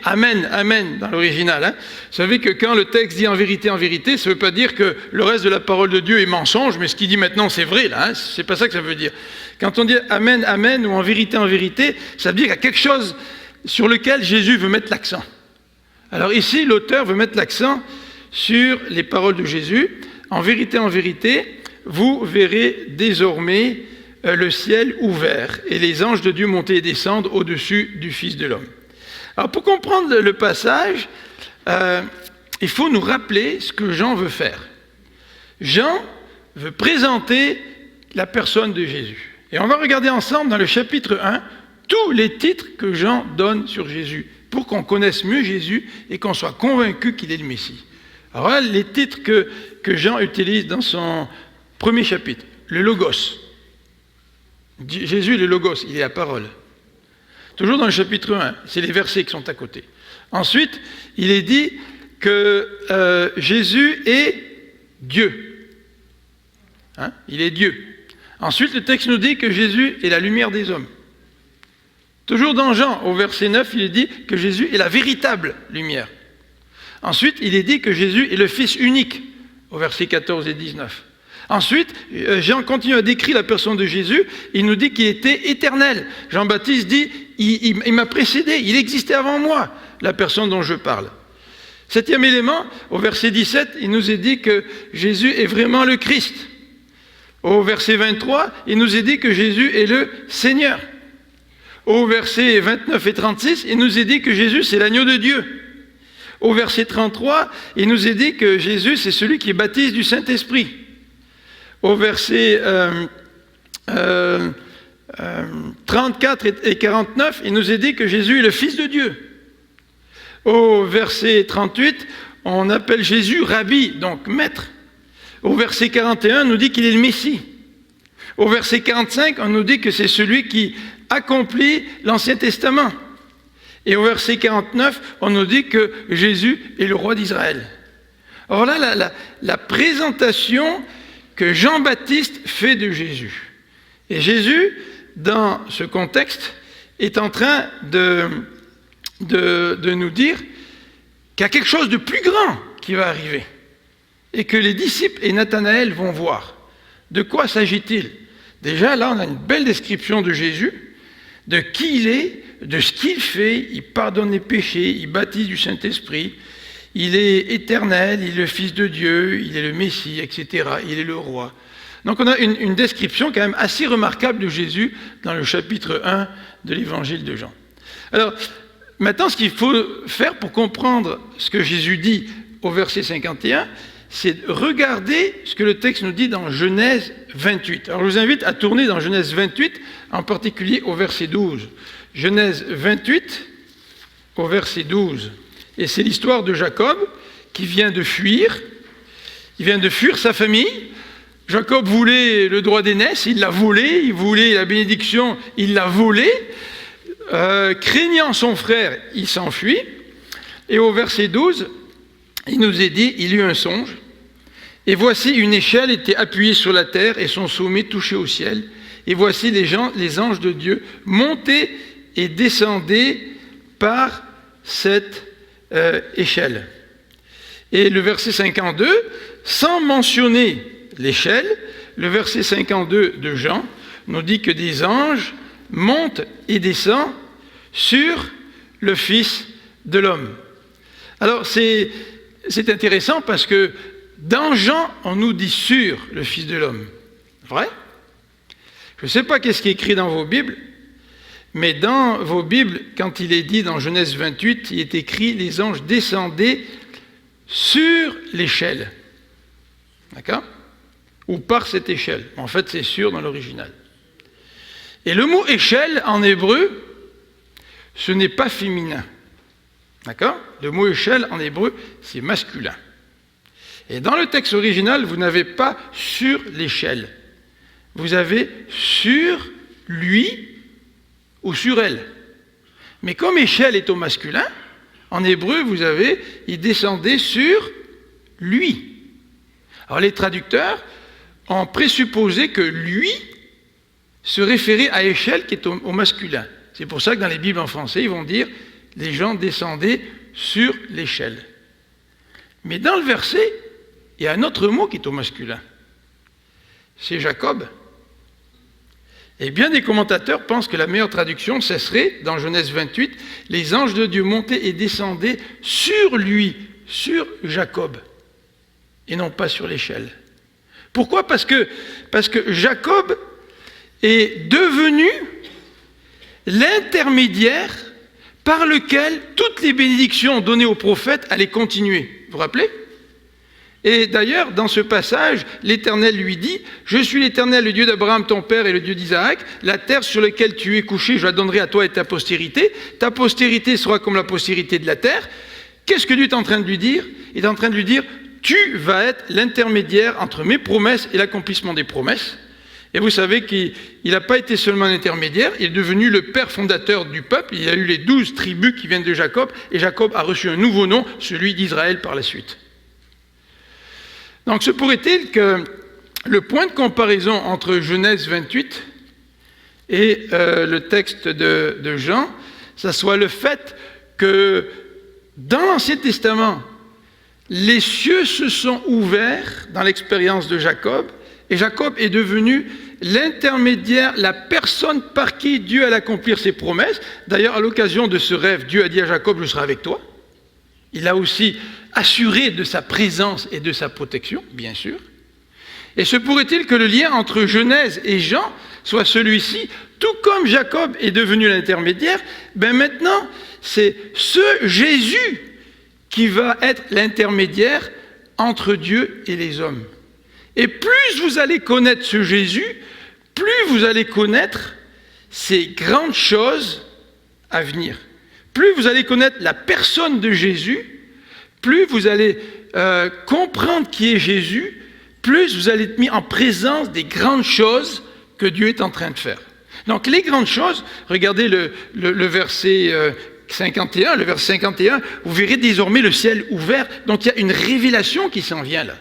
amen, amen » dans l'original. Hein. Vous savez que quand le texte dit « en vérité, ça ne veut pas dire que le reste de la parole de Dieu est mensonge, mais ce qu'il dit maintenant c'est vrai. Là, hein. C'est pas ça que ça veut dire. Quand on dit « amen, amen » ou « en vérité », ça veut dire qu'il y a quelque chose sur lequel Jésus veut mettre l'accent. Alors ici, l'auteur veut mettre l'accent sur les paroles de Jésus. En vérité, vous verrez désormais le ciel ouvert et les anges de Dieu monter et descendre au-dessus du Fils de l'homme. Alors pour comprendre le passage, il faut nous rappeler ce que Jean veut faire. Jean veut présenter la personne de Jésus. Et on va regarder ensemble dans le chapitre 1 tous les titres que Jean donne sur Jésus pour qu'on connaisse mieux Jésus et qu'on soit convaincu qu'il est le Messie. Alors là, les titres que Jean utilise dans son premier chapitre. Le Logos. Jésus est le Logos, il est la parole. Toujours dans le chapitre 1, c'est les versets qui sont à côté. Ensuite, il est dit que Jésus est Dieu. Hein? Il est Dieu. Ensuite, le texte nous dit que Jésus est la lumière des hommes. Toujours dans Jean, au verset 9, il est dit que Jésus est la véritable lumière. Ensuite, il est dit que Jésus est le Fils unique, au verset 14 et 19. Ensuite, Jean continue à décrire la personne de Jésus, il nous dit qu'il était éternel. Jean-Baptiste dit, il m'a précédé, il existait avant moi, la personne dont je parle. Septième élément, au verset 17, il nous est dit que Jésus est vraiment le Christ. Au verset 23, il nous est dit que Jésus est le Seigneur. Au verset 29 et 36, il nous est dit que Jésus, c'est l'agneau de Dieu. Au verset 33, il nous est dit que Jésus, c'est celui qui baptise du Saint-Esprit. Au verset 34 et 49, il nous est dit que Jésus est le Fils de Dieu. Au verset 38, on appelle Jésus Rabbi, donc maître. Au verset 41, on nous dit qu'il est le Messie. Au verset 45, on nous dit que c'est celui qui accomplit l'Ancien Testament. Et au verset 49, on nous dit que Jésus est le roi d'Israël. Or là, la présentation que Jean-Baptiste fait de Jésus. Et Jésus, dans ce contexte, est en train de nous dire qu'il y a quelque chose de plus grand qui va arriver. Et que les disciples et Nathanaël vont voir. De quoi s'agit-il? Déjà, là, on a une belle description de Jésus, de qui il est, de ce qu'il fait. Il pardonne les péchés, il baptise du Saint-Esprit, il est éternel, il est le Fils de Dieu, il est le Messie, etc. Il est le roi. Donc on a une description quand même assez remarquable de Jésus dans le chapitre 1 de l'évangile de Jean. Alors, maintenant, ce qu'il faut faire pour comprendre ce que Jésus dit au verset 51, c'est regarder ce que le texte nous dit dans Genèse 28. Alors je vous invite à tourner dans Genèse 28, en particulier au verset 12. Genèse 28, au verset 12. Et c'est l'histoire de Jacob qui vient de fuir. Il vient de fuir sa famille. Jacob voulait le droit d'aînesse, il l'a volé. Il voulait la bénédiction, il l'a volé. Craignant son frère, il s'enfuit. Et au verset 12, il nous est dit, il eut un songe, et voici une échelle était appuyée sur la terre et son sommet touché au ciel, et voici les anges de Dieu montaient et descendaient par cette échelle. Et le verset 52, sans mentionner l'échelle, le verset 52 de Jean nous dit que des anges montent et descendent sur le Fils de l'homme. Alors c'est intéressant parce que dans Jean, on nous dit sur le Fils de l'homme. Vrai? Je ne sais pas qu'est-ce qui est écrit dans vos Bibles, mais dans vos Bibles, quand il est dit dans Genèse 28, il est écrit « Les anges descendaient sur l'échelle ». D'accord? Ou par cette échelle. En fait, c'est sûr dans l'original. Et le mot « échelle » en hébreu, ce n'est pas féminin. D'accord? Le mot échelle en hébreu, c'est masculin. Et dans le texte original, vous n'avez pas sur l'échelle. Vous avez sur lui ou sur elle. Mais comme échelle est au masculin, en hébreu, vous avez il descendait sur lui. Alors les traducteurs ont présupposé que lui se référait à échelle qui est au masculin. C'est pour ça que dans les Bibles en français, ils vont dire les gens descendaient sur l'échelle. Mais dans le verset, il y a un autre mot qui est au masculin. C'est Jacob. Et bien des commentateurs pensent que la meilleure traduction, ce serait, dans Genèse 28, « Les anges de Dieu montaient et descendaient sur lui, sur Jacob, et non pas sur l'échelle. » Pourquoi ? Parce que Jacob est devenu l'intermédiaire par lequel toutes les bénédictions données aux prophètes allaient continuer. Vous vous rappelez ? Et d'ailleurs, dans ce passage, l'Éternel lui dit « Je suis l'Éternel, le Dieu d'Abraham, ton père, et le Dieu d'Isaac. La terre sur laquelle tu es couché, je la donnerai à toi et ta postérité. Ta postérité sera comme la postérité de la terre. » Qu'est-ce que Dieu est en train de lui dire ? Il est en train de lui dire « Tu vas être l'intermédiaire entre mes promesses et l'accomplissement des promesses. » Et vous savez qu'il n'a pas été seulement un intermédiaire, il est devenu le père fondateur du peuple. Il y a eu les 12 tribus qui viennent de Jacob, et Jacob a reçu un nouveau nom, celui d'Israël par la suite. Donc se pourrait-il que le point de comparaison entre Genèse 28 et le texte de Jean, ça soit le fait que dans l'Ancien Testament, les cieux se sont ouverts dans l'expérience de Jacob, et Jacob est devenu l'intermédiaire, la personne par qui Dieu allait accomplir ses promesses. D'ailleurs, à l'occasion de ce rêve, Dieu a dit à Jacob, je serai avec toi. Il a aussi assuré de sa présence et de sa protection, bien sûr. Et se pourrait-il que le lien entre Genèse et Jean soit celui-ci, tout comme Jacob est devenu l'intermédiaire, ben maintenant, c'est ce Jésus qui va être l'intermédiaire entre Dieu et les hommes. Et plus vous allez connaître ce Jésus, plus vous allez connaître ces grandes choses à venir. Plus vous allez connaître la personne de Jésus, plus vous allez comprendre qui est Jésus, plus vous allez être mis en présence des grandes choses que Dieu est en train de faire. Donc les grandes choses, regardez le verset 51, le verset 51, vous verrez désormais le ciel ouvert. Donc il y a une révélation qui s'en vient là.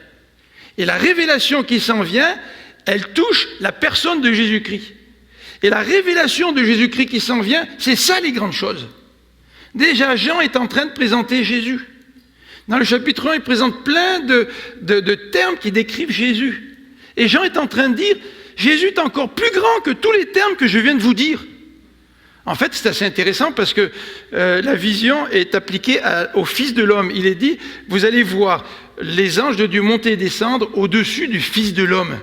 Et la révélation qui s'en vient, elle touche la personne de Jésus-Christ. Et la révélation de Jésus-Christ qui s'en vient, c'est ça les grandes choses. Déjà, Jean est en train de présenter Jésus. Dans le chapitre 1, il présente plein de termes qui décrivent Jésus. Et Jean est en train de dire, Jésus est encore plus grand que tous les termes que je viens de vous dire. En fait, c'est assez intéressant parce que la vision est appliquée au Fils de l'homme. Il est dit, vous allez voir les anges de Dieu monter et descendre au-dessus du Fils de l'homme.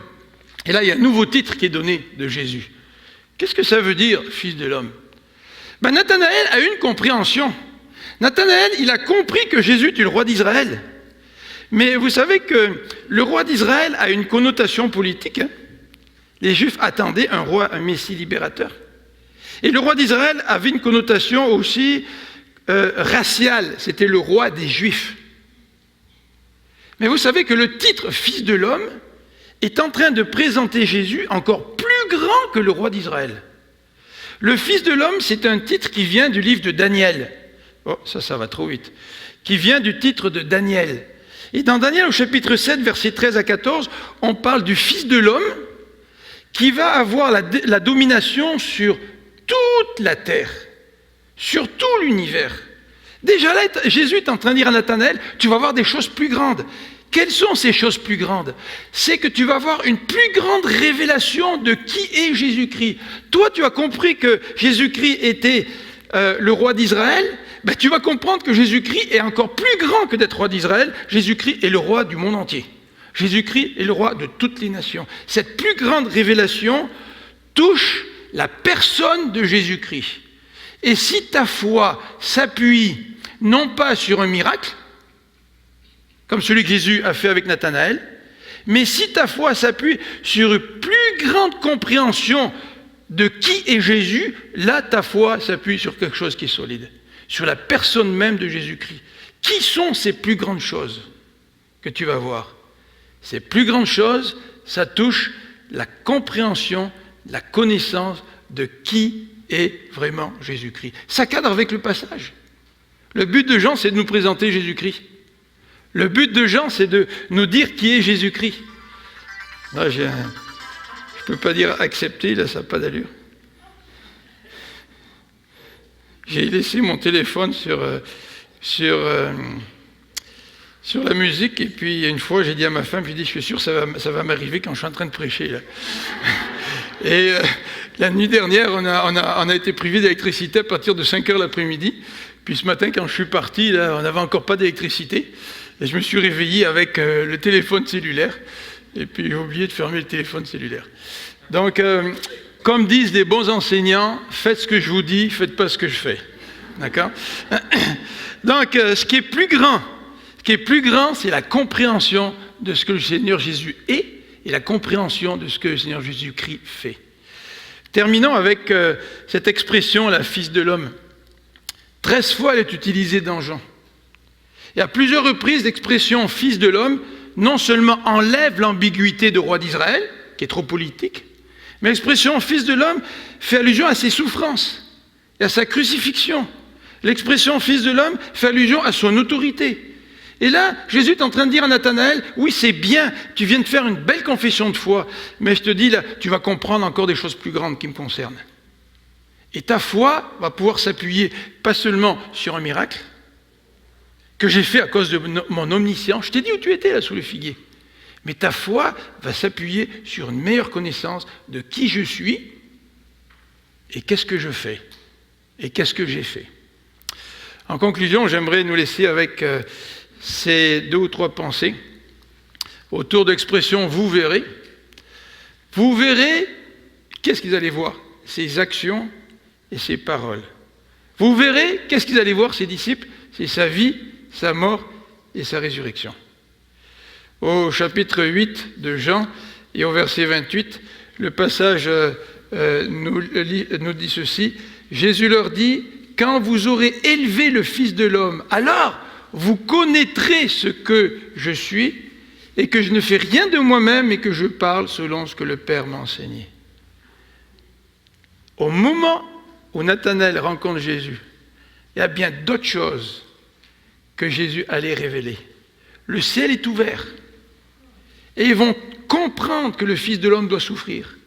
Et là, il y a un nouveau titre qui est donné de Jésus. Qu'est-ce que ça veut dire, Fils de l'homme ? Ben, Nathanaël a eu une compréhension. Nathanaël, il a compris que Jésus est le roi d'Israël. Mais vous savez que le roi d'Israël a une connotation politique. Hein ? Les Juifs attendaient un roi, un Messie libérateur. Et le roi d'Israël avait une connotation aussi raciale. C'était le roi des Juifs. Mais vous savez que le titre « Fils de l'homme » est en train de présenter Jésus encore plus grand que le roi d'Israël. Le Fils de l'homme, c'est un titre qui vient du livre de Daniel. Oh, ça va trop vite. Qui vient du titre de Daniel. Et dans Daniel, au chapitre 7, versets 13 à 14, on parle du Fils de l'homme qui va avoir la domination sur toute la terre, sur tout l'univers. Déjà là, Jésus est en train de dire à Nathanaël, tu vas voir des choses plus grandes. Quelles sont ces choses plus grandes ? C'est que tu vas avoir une plus grande révélation de qui est Jésus-Christ. Toi, tu as compris que Jésus-Christ était le roi d'Israël, ben, tu vas comprendre que Jésus-Christ est encore plus grand que d'être roi d'Israël. Jésus-Christ est le roi du monde entier. Jésus-Christ est le roi de toutes les nations. Cette plus grande révélation touche la personne de Jésus-Christ. Et si ta foi s'appuie non pas sur un miracle, comme celui que Jésus a fait avec Nathanaël, mais si ta foi s'appuie sur une plus grande compréhension de qui est Jésus, là ta foi s'appuie sur quelque chose qui est solide, sur la personne même de Jésus-Christ. Qui sont ces plus grandes choses que tu vas voir ? Ces plus grandes choses, ça touche la compréhension, la connaissance de qui est vraiment Jésus-Christ. Ça cadre avec le passage. Le but de Jean, c'est de nous présenter Jésus-Christ. Le but de Jean, c'est de nous dire qui est Jésus-Christ. Là, je ne peux pas dire accepter, là, ça n'a pas d'allure. J'ai laissé mon téléphone sur la musique, et puis une fois, j'ai dit à ma femme, je suis sûr, ça va m'arriver quand je suis en train de prêcher, là. La nuit dernière, on a été privé d'électricité à partir de 5 h l'après-midi. Puis ce matin, quand je suis parti, là, on n'avait encore pas d'électricité. Et je me suis réveillé avec le téléphone cellulaire. Et puis j'ai oublié de fermer le téléphone cellulaire. Donc, comme disent les bons enseignants, faites ce que je vous dis, faites pas ce que je fais. D'accord ? Donc, ce qui est plus grand, c'est la compréhension de ce que le Seigneur Jésus est et la compréhension de ce que le Seigneur Jésus-Christ fait. Terminons avec cette expression, la Fils de l'homme. 13 fois, elle est utilisée dans Jean. Et à plusieurs reprises, l'expression Fils de l'homme non seulement enlève l'ambiguïté de roi d'Israël, qui est trop politique, mais l'expression Fils de l'homme fait allusion à ses souffrances et à sa crucifixion. L'expression Fils de l'homme fait allusion à son autorité. Et là, Jésus est en train de dire à Nathanaël, oui, c'est bien, tu viens de faire une belle confession de foi, mais je te dis, là, tu vas comprendre encore des choses plus grandes qui me concernent. Et ta foi va pouvoir s'appuyer pas seulement sur un miracle que j'ai fait à cause de mon omniscience. Je t'ai dit où tu étais là sous le figuier. Mais ta foi va s'appuyer sur une meilleure connaissance de qui je suis et qu'est-ce que je fais et qu'est-ce que j'ai fait. En conclusion, j'aimerais nous laisser avec ces 2 ou 3 pensées autour de l'expression « vous verrez ». Vous verrez, qu'est-ce qu'ils allaient voir ? Ses actions et ses paroles. Vous verrez, qu'est-ce qu'ils allaient voir, ses disciples ? C'est sa vie, sa mort et sa résurrection. Au chapitre 8 de Jean et au verset 28, le passage nous dit ceci. Jésus leur dit, « Quand vous aurez élevé le Fils de l'homme, alors vous connaîtrez ce que je suis et que je ne fais rien de moi-même et que je parle selon ce que le Père m'a enseigné. » Au moment où Nathanaël rencontre Jésus, il y a bien d'autres choses que Jésus allait révéler. Le ciel est ouvert et ils vont comprendre que le Fils de l'homme doit souffrir.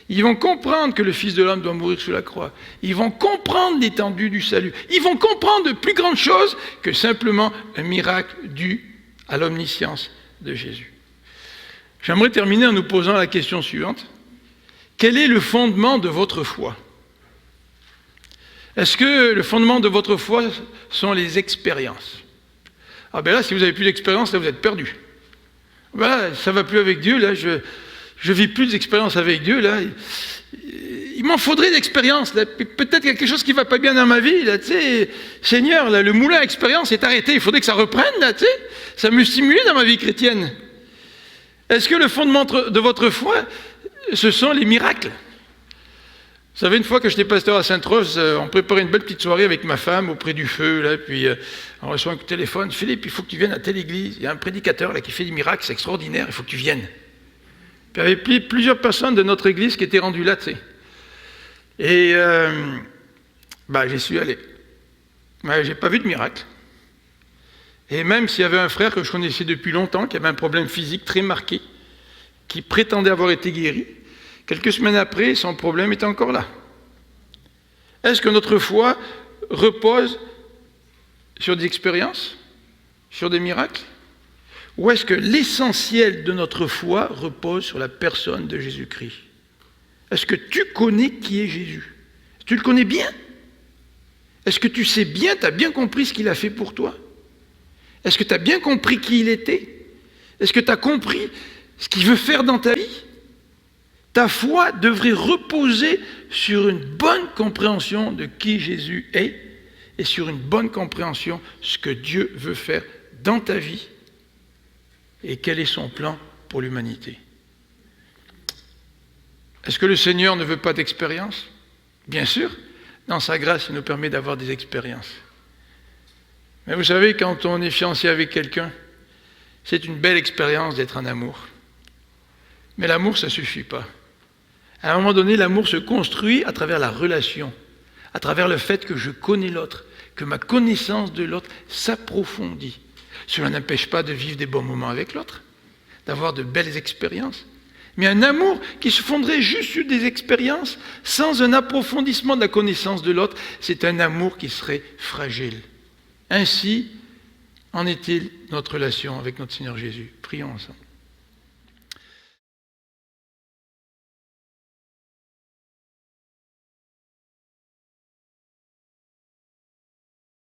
Ils vont comprendre que le Fils de l'homme doit mourir sur la croix. Ils vont comprendre l'étendue du salut. Ils vont comprendre de plus grandes choses que simplement un miracle dû à l'omniscience de Jésus. J'aimerais terminer en nous posant la question suivante. Quel est le fondement de votre foi ? Est-ce que le fondement de votre foi sont les expériences ? Ah ben là, si vous n'avez plus d'expérience, là vous êtes perdu. Ben là, ça ne va plus avec Dieu, là je vis plus d'expérience avec Dieu, là. Il m'en faudrait d'expérience, là. Peut-être quelque chose qui ne va pas bien dans ma vie, là, tu sais. Seigneur, là, le moulin à expérience est arrêté, il faudrait que ça reprenne, là, tu sais. Ça me stimulait dans ma vie chrétienne. Est-ce que le fondement de votre foi, ce sont les miracles ? Vous savez, une fois que j'étais pasteur à Sainte-Rose, on préparait une belle petite soirée avec ma femme auprès du feu, là, puis on reçoit un coup de téléphone. « Philippe, il faut que tu viennes à telle église, il y a un prédicateur là, qui fait des miracles, c'est extraordinaire, il faut que tu viennes. » Puis il y avait plusieurs personnes de notre église qui étaient rendues là, tu sais. Et j'y suis allé. Mais je n'ai pas vu de miracle. Et même s'il y avait un frère que je connaissais depuis longtemps, qui avait un problème physique très marqué, qui prétendait avoir été guéri, quelques semaines après, son problème est encore là. Est-ce que notre foi repose sur des expériences, sur des miracles ? Ou est-ce que l'essentiel de notre foi repose sur la personne de Jésus-Christ ? Est-ce que tu connais qui est Jésus ? Tu le connais bien ? Est-ce que tu sais bien, tu as bien compris ce qu'il a fait pour toi ? Est-ce que tu as bien compris qui il était ? Est-ce que tu as compris ce qu'il veut faire dans ta vie ? Ta foi devrait reposer sur une bonne compréhension de qui Jésus est et sur une bonne compréhension de ce que Dieu veut faire dans ta vie et quel est son plan pour l'humanité. Est-ce que le Seigneur ne veut pas d'expérience ? Bien sûr, dans sa grâce, il nous permet d'avoir des expériences. Mais vous savez, quand on est fiancé avec quelqu'un, c'est une belle expérience d'être en amour. Mais l'amour, ça ne suffit pas. À un moment donné, l'amour se construit à travers la relation, à travers le fait que je connais l'autre, que ma connaissance de l'autre s'approfondit. Cela n'empêche pas de vivre des bons moments avec l'autre, d'avoir de belles expériences. Mais un amour qui se fonderait juste sur des expériences, sans un approfondissement de la connaissance de l'autre, c'est un amour qui serait fragile. Ainsi en est-il notre relation avec notre Seigneur Jésus. Prions ensemble.